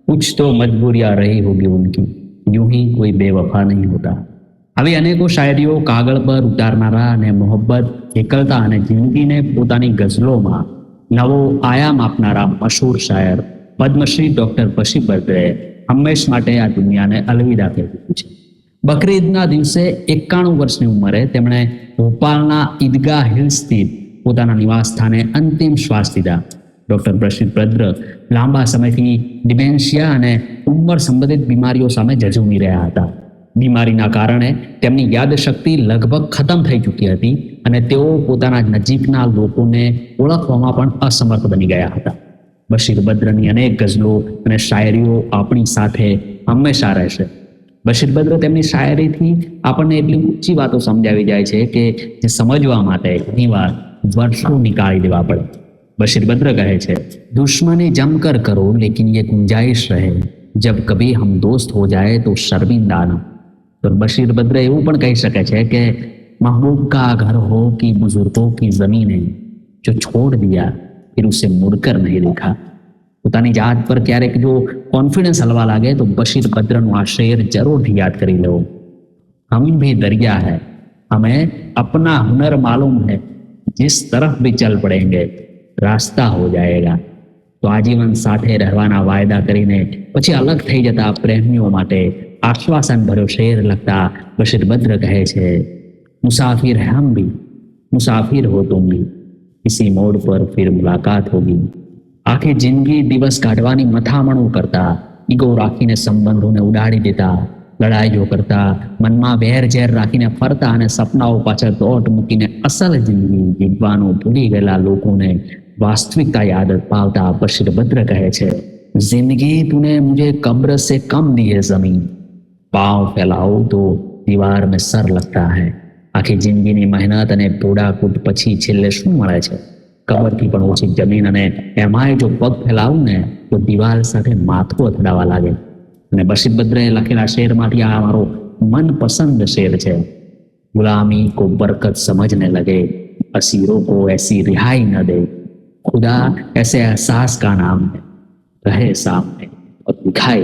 कुछ तो मजबूरियां रही होगी उनकी, यूं ही कोई बेवफा नहीं होता। આવી અનેકો શાયરીઓ કાગળ પર ઉતારનારા અને મોહબ્બત, એકલતા અને જિંદગીને પોતાની ગઝલોમાં નવો આયામ આપનારા મશહૂર શાયર પદ્મશ્રી ડૉક્ટર બશીર બદ્રે હંમેશ માટે આ દુનિયાને અલવિદા કહી દીધું છે. બકરીદના દિવસે 91 વર્ષની ઉંમરે તેમણે ભોપાલના ઈદગાહ હિલ સ્થિત પોતાના નિવાસ સ્થાને અંતિમ શ્વાસ લીધા. ડૉક્ટર બશીર બદ્ર લાંબા સમયથી ડિમેન્શિયા અને ઉંમર સંબંધિત બીમારીઓ સામે ઝઝૂમી રહ્યા હતા. બીમારીના કારણે તેમની યાદશક્તિ લગભગ ખતમ થઈ ચૂકી હતી અને તેઓ પોતાના નજીકના લોકોને ઓળખવામાં પણ અસમર્થ બની ગયા હતા. બશીર બદ્રની અનેક ગઝલો અને શાયરીઓ આપણી સાથે હંમેશા રહેશે. બશીર બદ્ર તેમની શાયરીથી આપણને એટલી ઊંચી વાતો સમજાવી જાય છે કે જે સમજવા માટે ઘણીવાર વર્ષો નીકાળી દેવા પડે. બશીર બદ્ર કહે છે, દુશ્મની જમકર કરો લેકિન ये गुंजाइश रहे, जब कभी हम दोस्त हो जाए तो शर्मिंदा न. तो बशीर बद्र એવું પણ કહી શકે છે કે महबूब का घर हो कि बुजुर्गों की जमीनें, जो छोड़ दिया फिर उसे मुड़कर नहीं देखा. પોતાની જાત પર ક્યારેક જો કોન્ફિડન્સ હલવા લાગે તો બશીર બદ્રનું આ શેર જરૂરથી યાદ કરી લો. हम भी दरिया है, हमें अपना हुनर मालूम है, जिस तरफ भी चल पड़ेंगे रास्ता हो जाएगा. તો આજીવન સાથે રહેવાના વાયદા કરીને પછી અલગ થઈ જતા પ્રેમીઓ માટે આશ્વાસન ભર્યો શેર લખતા બશીર બદ્ર કહે છે, મુસાફિર હમ ભી, મુસાફિર હો તુમ ભી, કિસી મોડ પર ફિર મુલાકાત હોગી. આખી જિંદગી દિવસ કાઢવાની મથામણો કરતા, ઈગો રાખીને સંબંધોને ઉડાડી દેતા, લડાઈઓ કરતા, મનમાં વેર ઝેર રાખીને ફરતા અને સપનાઓ પાછળ દોટ મૂકીને અસલ જિંદગી જીવવાનું ભૂલી ગયેલા લોકોને वास्तविकता याद पावता बशीर बद्र કહે છે, जिंदगी तूने मुझे कब्र से कम दी है जमीन, पाँव फैलाओ तो दीवार में सर लगता है. આખી જિંદગીની મહેનત અને પોડાકૂટ પછી છેલ્લે શું મળે છે? કબરથી પણ ઓછી જમીન, અને એમાંય જો પગ ફેલાવું ને તો દિવાલ સાથે માથું અથડાવા લાગે. અને બશીર બદ્રે લખેલા શેરમાંથી આ મારો મનપસંદ શેર છે. ગુલામી કો બરકત સમજને લગે, અસીરોं को ऐसी रिहाई न दे, खुदा ऐसे एहसास का नाम है, रहे सामने और दिखाए